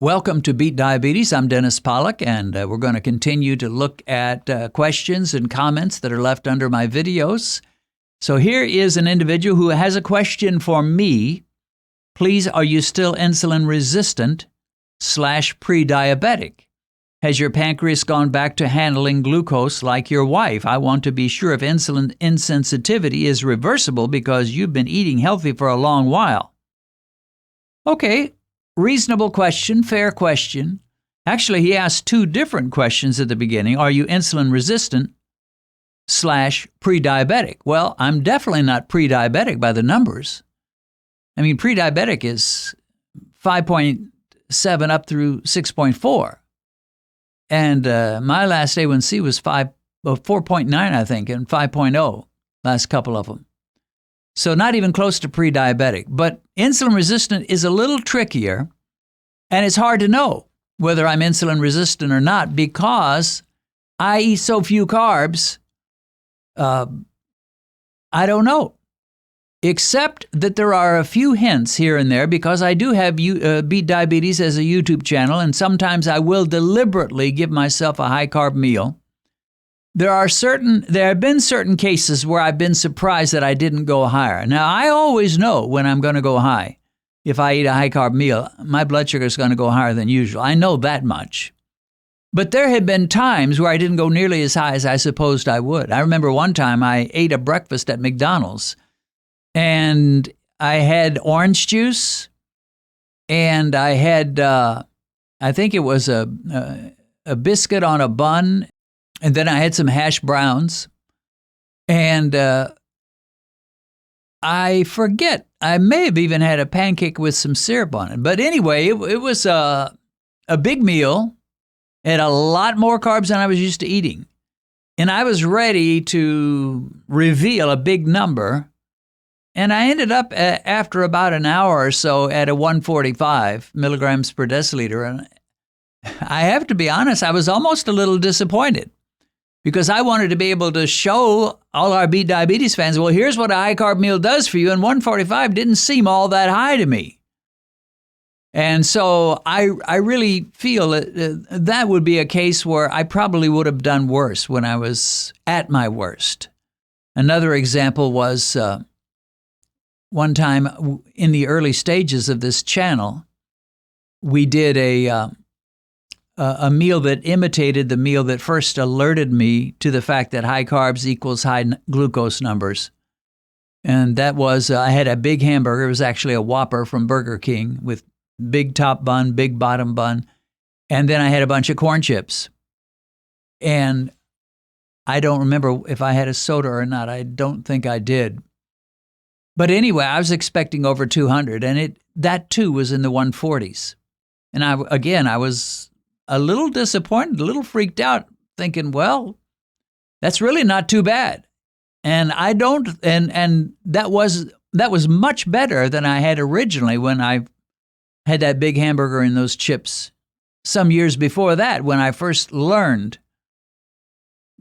Welcome to Beat Diabetes. I'm Dennis Pollock, and we're going to continue to look at questions and comments that are left under my videos. So here is an individual who has a question for me. Please, are you still insulin resistant / pre-diabetic? Has your pancreas gone back to handling glucose like your wife? I want to be sure if insulin insensitivity is reversible because you've been eating healthy for a long while. Okay. Reasonable question, fair question. Actually, he asked two different questions at the beginning. Are you insulin resistant / pre-diabetic? Well, I'm definitely not pre-diabetic by the numbers. I mean, pre-diabetic is 5.7 up through 6.4. And my last A1C was 4.9, I think, and 5.0, last couple of them. So not even close to pre-diabetic. But insulin resistant is a little trickier, and it's hard to know whether I'm insulin resistant or not because I eat so few carbs, I don't know. Except that there are a few hints here and there because I do have Beat Diabetes as a YouTube channel, and sometimes I will deliberately give myself a high-carb meal. There have been certain cases where I've been surprised that I didn't go higher. Now, I always know when I'm going to go high. If I eat a high-carb meal, my blood sugar is going to go higher than usual. I know that much. But there have been times where I didn't go nearly as high as I supposed I would. I remember one time I ate a breakfast at McDonald's, and I had orange juice, and I had, I think it was a biscuit on a bun, and then I had some hash browns, and I forget, I may have even had a pancake with some syrup on it. But anyway, it was a big meal, had a lot more carbs than I was used to eating. And I was ready to reveal a big number, and I ended up after about an hour or so at a 145 milligrams per deciliter. And I have to be honest, I was almost a little disappointed, because I wanted to be able to show all our Beat Diabetes fans, well, here's what a high-carb meal does for you, and 145 didn't seem all that high to me. And so I really feel that would be a case where I probably would have done worse when I was at my worst. Another example was one time in the early stages of this channel, we did a meal that imitated the meal that first alerted me to the fact that high carbs equals high glucose numbers. And that was, I had a big hamburger. It was actually a Whopper from Burger King with big top bun, big bottom bun. And then I had a bunch of corn chips. And I don't remember if I had a soda or not. I don't think I did. But anyway, I was expecting over 200, and that too was in the 140s. And I was a little disappointed, a little freaked out, thinking, well, that's really not too bad. And that was much better than I had originally when I had that big hamburger and those chips some years before that, when I first learned,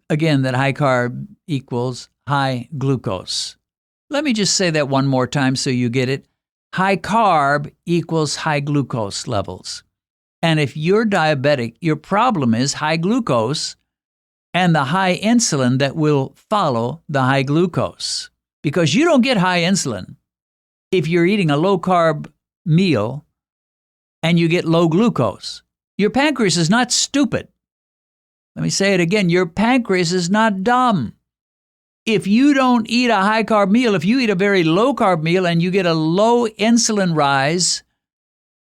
again, that high carb equals high glucose. Let me just say that one more time so you get it. High carb equals high glucose levels. And if you're diabetic, your problem is high glucose and the high insulin that will follow the high glucose. Because you don't get high insulin if you're eating a low-carb meal and you get low glucose. Your pancreas is not stupid. Let me say it again. Your pancreas is not dumb. If you don't eat a high-carb meal, if you eat a very low-carb meal and you get a low insulin rise,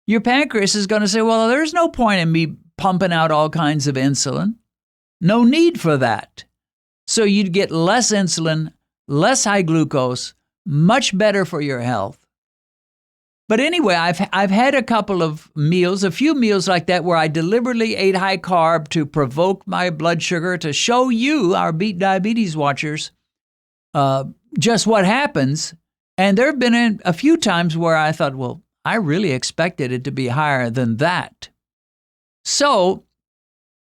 your pancreas is going to say, well, there's no point in me pumping out all kinds of insulin. No need for that. So you'd get less insulin, less high glucose, much better for your health. But anyway, I've had a couple of meals, a few meals like that, where I deliberately ate high carb to provoke my blood sugar, to show you, our Beat Diabetes watchers, just what happens. And there have been a few times where I thought, well, I really expected it to be higher than that. So,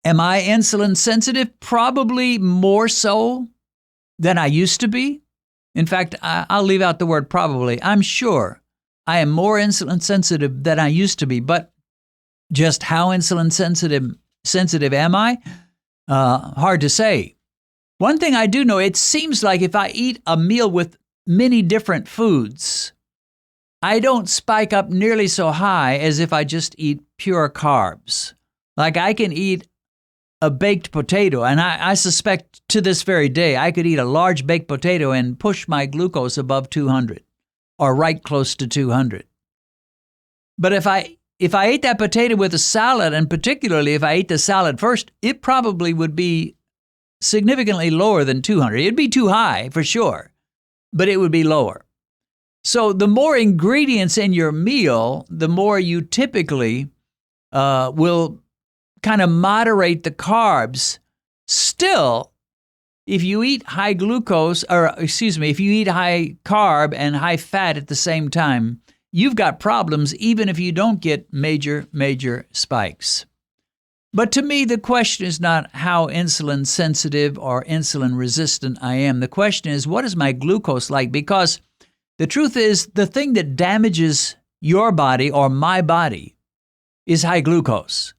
am I insulin sensitive? Probably more so than I used to be. In fact, I'll leave out the word probably. I'm sure I am more insulin sensitive than I used to be. But Just how insulin sensitive am I? Hard to say. One thing I do know, it seems like if I eat a meal with many different foods, I don't spike up nearly so high as if I just eat pure carbs. Like I can eat a baked potato, and I suspect to this very day I could eat a large baked potato and push my glucose above 200 or right close to 200. But if I ate that potato with a salad, and particularly if I ate the salad first, it probably would be significantly lower than 200. It'd be too high for sure, but it would be lower. So the more ingredients in your meal, the more you typically will kind of moderate the carbs. Still, if you eat high glucose, if you eat high carb and high fat at the same time, you've got problems even if you don't get major spikes. But to me, the question is not how insulin sensitive or insulin resistant I am. The question is, what is my glucose like? Because the truth is, the thing that damages your body or my body is high glucose.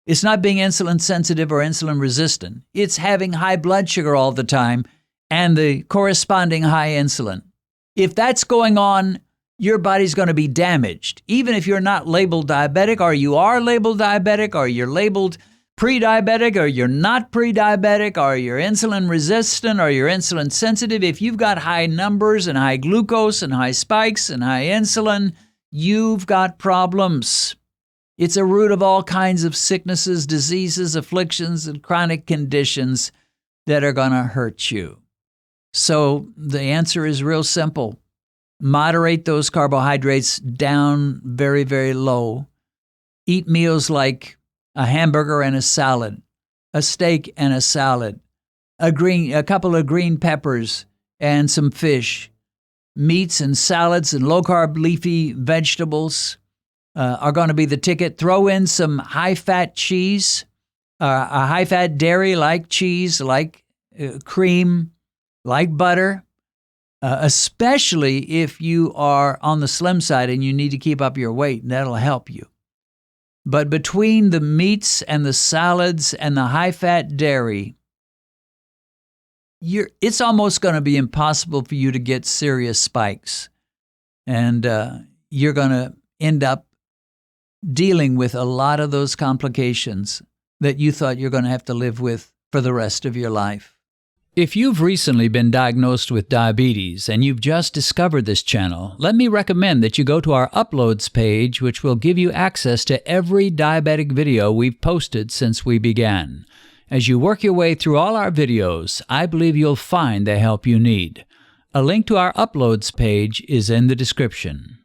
It's not being insulin sensitive or insulin resistant. It's having high blood sugar all the time and the corresponding high insulin. If that's going on, your body's going to be damaged. Even if you're not labeled diabetic, or you are labeled diabetic, or you're labeled pre-diabetic, or you're not pre-diabetic, or you're insulin resistant, or you're insulin sensitive, if you've got high numbers and high glucose and high spikes and high insulin, you've got problems. It's a root of all kinds of sicknesses, diseases, afflictions, and chronic conditions that are going to hurt you. So the answer is real simple. Moderate those carbohydrates down very, very low. Eat meals like a hamburger and a salad, a steak and a salad, a couple of green peppers and some fish. Meats and salads and low-carb leafy vegetables are going to be the ticket. Throw in some high-fat cheese, a high-fat dairy like cheese, like cream, like butter, especially if you are on the slim side and you need to keep up your weight, and that'll help you. But between the meats and the salads and the high-fat dairy, it's almost going to be impossible for you to get serious spikes. And you're going to end up dealing with a lot of those complications that you thought you're going to have to live with for the rest of your life. If you've recently been diagnosed with diabetes and you've just discovered this channel, let me recommend that you go to our Uploads page, which will give you access to every diabetic video we've posted since we began. As you work your way through all our videos, I believe you'll find the help you need. A link to our Uploads page is in the description.